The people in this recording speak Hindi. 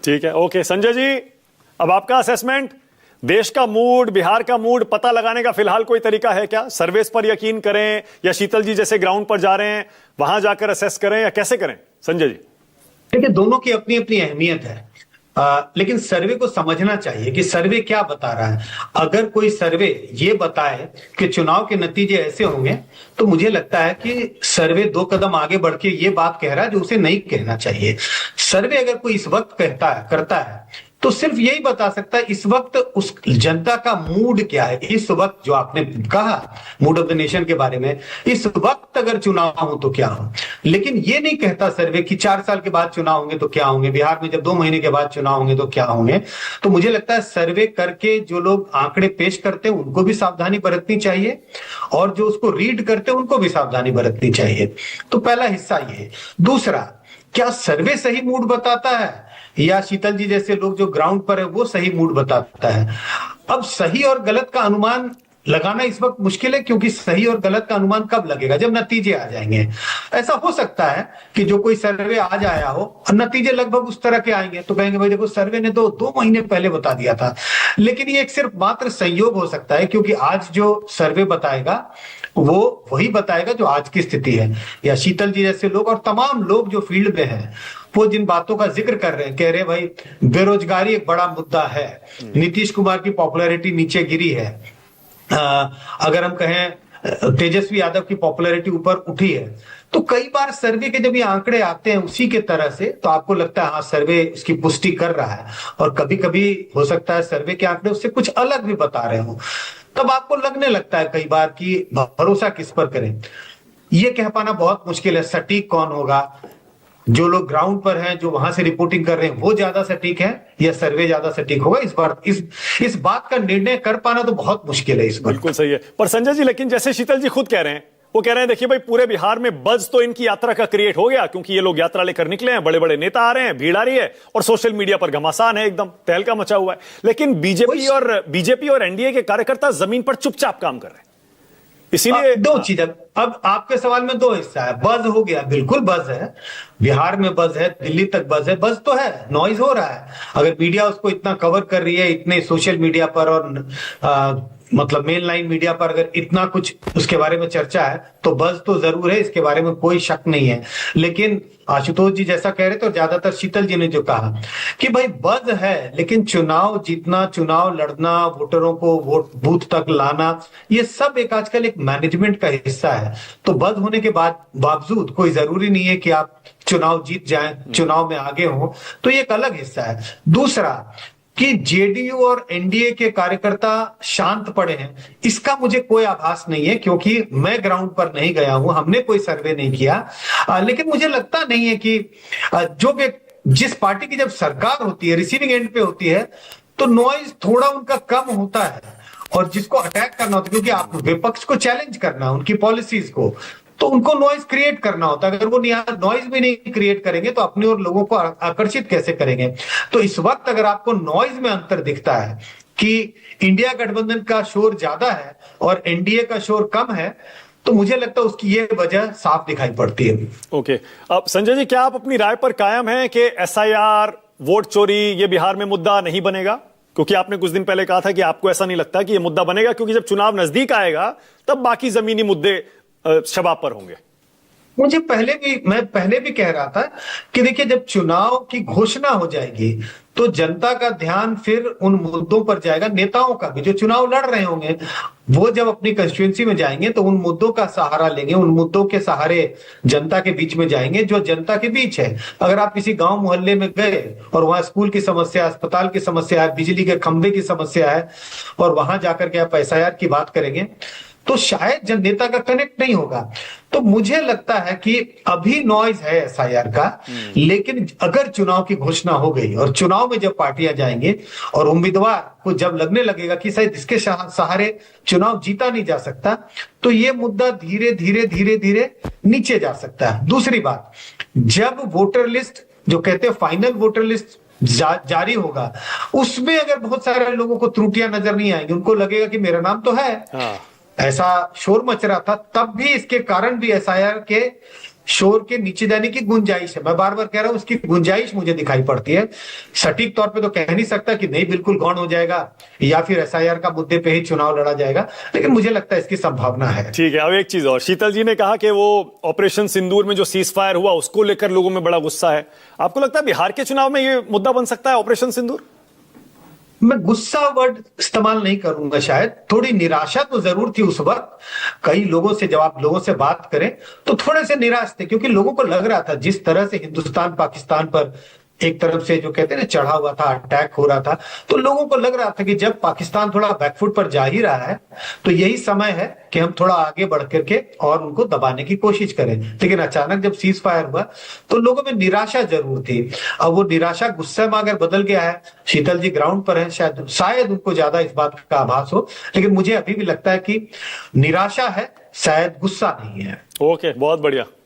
ठीक है, ओके। संजय जी, अब आपका असेसमेंट, देश का मूड, बिहार का मूड पता लगाने का फिलहाल कोई तरीका है क्या? सर्वेस पर यकीन करें या शीतल जी जैसे ग्राउंड पर जा रहे हैं वहां जाकर असेस करें, या कैसे करें संजय जी? देखिए, दोनों की अपनी अपनी अहमियत है। लेकिन सर्वे को समझना चाहिए कि सर्वे क्या बता रहा है। अगर कोई सर्वे ये बताए कि चुनाव के नतीजे ऐसे होंगे, तो मुझे लगता है कि सर्वे 2 कदम आगे बढ़ के ये बात कह रहा है जो उसे नहीं कहना चाहिए। सर्वे अगर कोई इस वक्त करता है तो सिर्फ यही बता सकता है इस वक्त उस जनता का मूड क्या है। इस वक्त जो आपने कहा मूड ऑफ द नेशन के बारे में, इस वक्त अगर चुनाव हो तो क्या हो। लेकिन ये नहीं कहता सर्वे कि 4 साल के बाद चुनाव होंगे तो क्या होंगे, बिहार में जब 2 महीने के बाद चुनाव होंगे तो क्या होंगे। तो मुझे लगता है सर्वे करके जो लोग आंकड़े पेश करते हैं उनको भी सावधानी बरतनी चाहिए, और जो उसको रीड करते हैं उनको भी सावधानी बरतनी चाहिए। तो पहला हिस्सा ये। दूसरा, क्या सर्वे सही मूड बताता है या शीतल जी जैसे लोग जो ग्राउंड पर है वो सही मूड बताता है? अब सही और गलत का अनुमान लगाना इस वक्त मुश्किल है, क्योंकि सही और गलत का अनुमान कब लगेगा? जब नतीजे आ जाएंगे। ऐसा हो सकता है कि जो कोई सर्वे आज आया हो और नतीजे लगभग उस तरह के आएंगे तो कहेंगे भाई देखो, सर्वे ने तो 2 महीने पहले बता दिया था। लेकिन ये एक सिर्फ मात्र संयोग हो सकता है, क्योंकि आज जो सर्वे बताएगा वो वही बताएगा जो आज की स्थिति है। या शीतल जी जैसे लोग और तमाम लोग जो फील्ड में हैं, वो जिन बातों का जिक्र कर रहे हैं, कह रहे हैं भाई बेरोजगारी एक बड़ा मुद्दा है, नीतीश कुमार की पॉपुलैरिटी नीचे गिरी है, अगर हम कहें तेजस्वी यादव की पॉपुलैरिटी ऊपर उठी है। तो कई बार सर्वे के जब ये आंकड़े आते हैं उसी के तरह से, तो आपको लगता है हाँ सर्वे इसकी पुष्टि कर रहा है। और कभी कभी हो सकता है सर्वे के आंकड़े उससे कुछ अलग भी बता रहे हो, तब आपको लगने लगता है कई बार कि भरोसा किस पर करें। ये कह पाना बहुत मुश्किल है सटीक कौन होगा। जो लोग ग्राउंड पर हैं, जो वहां से रिपोर्टिंग कर रहे हैं, वो ज्यादा सटीक है या सर्वे ज्यादा सटीक होगा, इस बार इस बात का निर्णय कर पाना तो बहुत मुश्किल है इस बार। बिल्कुल सही है। पर संजय जी, लेकिन जैसे शीतल जी खुद कह रहे हैं, वो कह रहे हैं देखिए भाई पूरे बिहार में बज तो इनकी यात्रा का क्रिएट हो गया, क्योंकि ये लोग यात्रा लेकर निकले हैं, बड़े बड़े नेता आ रहे हैं, भीड़ आ रही है और सोशल मीडिया पर घमासान है, एकदम तहलका मचा हुआ है। लेकिन बीजेपी और एनडीए के कार्यकर्ता जमीन पर चुपचाप काम कर रहे हैं। इसीलिए 2 चीज। अब आपके सवाल में 2 हिस्सा है। बज हो गया, बिल्कुल बज है, बिहार में बज है, दिल्ली तक बज है, बज तो है, नॉइज हो रहा है। अगर मीडिया उसको इतना कवर कर रही है, इतने सोशल मीडिया पर और मतलब मेन लाइन मीडिया पर अगर इतना कुछ उसके बारे में चर्चा है, तो बज तो जरूर है, इसके बारे में कोई शक नहीं है। लेकिन आशुतोष जी जैसा कह रहे थे और ज्यादातर शीतल जी ने जो कहा कि भाई बज है, लेकिन चुनाव जीतना, चुनाव लड़ना, वोटरों को वोट बूथ तक लाना, ये सब एक आजकल एक मैनेजमेंट का हिस्सा है। तो बज होने के बावजूद कोई जरूरी नहीं है कि आप चुनाव जीत जाएं, चुनाव में आगे हो, तो ये एक अलग हिस्सा है। दूसरा कि जेडीयू और एनडीए के कार्यकर्ता शांत पड़े हैं, इसका मुझे कोई आभास नहीं है, क्योंकि मैं ग्राउंड पर नहीं गया हूं, हमने कोई सर्वे नहीं किया। लेकिन मुझे लगता नहीं है कि जिस पार्टी की जब सरकार होती है, रिसीविंग एंड पे होती है, तो नॉइज थोड़ा उनका कम होता है। और जिसको अटैक करना होता है, क्योंकि आप विपक्ष को चैलेंज करना, उनकी पॉलिसीज को, तो उनको नॉइज क्रिएट करना होता है। अगर वो नॉइज भी नहीं क्रिएट करेंगे तो अपने और लोगों को आकर्षित कैसे करेंगे? तो इस वक्त अगर आपको नॉइज में अंतर दिखता है कि इंडिया गठबंधन का शोर ज्यादा है और एनडीए का शोर कम है, तो मुझे लगता है उसकी ये वजह साफ दिखाई पड़ती है। ओके। अब संजय जी, क्या आप अपनी राय पर कायम हैं कि एसआईआर, वोट चोरी, ये बिहार में मुद्दा नहीं बनेगा? क्योंकि आपने कुछ दिन पहले कहा था कि आपको ऐसा नहीं लगता कि ये मुद्दा बनेगा, क्योंकि जब चुनाव नजदीक आएगा तब बाकी जमीनी मुद्दे शबाब पर होंगे। मैं पहले भी कह रहा था कि देखिए, जब चुनाव की घोषणा हो जाएगी तो जनता का ध्यान फिर उन मुद्दों पर जाएगा। नेताओं का भी, जो चुनाव लड़ रहे होंगे, वो जब अपनी कंस्टिट्यूएंसी में जाएंगे तो उन मुद्दों का सहारा लेंगे, उन मुद्दों के सहारे जनता के बीच में जाएंगे जो जनता के बीच है। अगर आप किसी गांव मोहल्ले में गए और वहां स्कूल की समस्या, अस्पताल की समस्या है, बिजली के खंभे की समस्या है, और वहां जाकर के आप एसआईआर की बात करेंगे, तो शायद जन नेता का कनेक्ट नहीं होगा। तो मुझे लगता है कि अभी नॉइज है एसआईआर का, लेकिन अगर चुनाव की घोषणा हो गई और चुनाव में जब पार्टियां जाएंगे और उम्मीदवार को जब लगने लगेगा कि शायद इसके सहारे चुनाव जीता नहीं जा सकता, तो ये मुद्दा धीरे धीरे धीरे धीरे नीचे जा सकता है। दूसरी बात, जब वोटर लिस्ट, जो कहते हैं फाइनल वोटर लिस्ट जारी होगा, उसमें अगर बहुत सारे लोगों को त्रुटियां नजर नहीं आएंगी, उनको लगेगा कि मेरा नाम तो है, ऐसा शोर मच रहा था, तब भी इसके कारण भी एसआईआर के शोर के नीचे जाने की गुंजाइश है। मैं बार बार कह रहा हूं, उसकी गुंजाइश मुझे दिखाई पड़ती है। सटीक तौर पे तो कह नहीं सकता कि नहीं बिल्कुल गौण हो जाएगा या फिर एसआईआर का मुद्दे पे ही चुनाव लड़ा जाएगा, लेकिन मुझे लगता है इसकी संभावना है। ठीक है, अब एक चीज और, शीतल जी ने कहा कि वो ऑपरेशन सिंदूर में जो सीज फायर हुआ उसको लेकर लोगों में बड़ा गुस्सा है। आपको लगता है बिहार के चुनाव में ये मुद्दा बन सकता है, ऑपरेशन सिंदूर? मैं गुस्सा वर्ड इस्तेमाल नहीं करूंगा, शायद थोड़ी निराशा तो जरूर थी उस वक्त। कई लोगों से, जब आप लोगों से बात करें तो थोड़े से निराश थे, क्योंकि लोगों को लग रहा था जिस तरह से हिंदुस्तान पाकिस्तान पर एक तरफ से जो कहते हैं ना चढ़ा हुआ था, अटैक हो रहा था, तो लोगों को लग रहा था कि जब पाकिस्तान थोड़ा बैकफुट पर जा ही रहा है तो यही समय है कि हम थोड़ा आगे बढ़ करके और उनको दबाने की कोशिश करें। लेकिन अचानक जब सीज फायर हुआ तो लोगों में निराशा जरूर थी। अब वो निराशा गुस्से में अगर बदल गया है, शीतल जी ग्राउंड पर है, शायद उनको ज्यादा इस बात का आभास हो, लेकिन मुझे अभी भी लगता है कि निराशा है, शायद गुस्सा नहीं है। ओके, बहुत बढ़िया।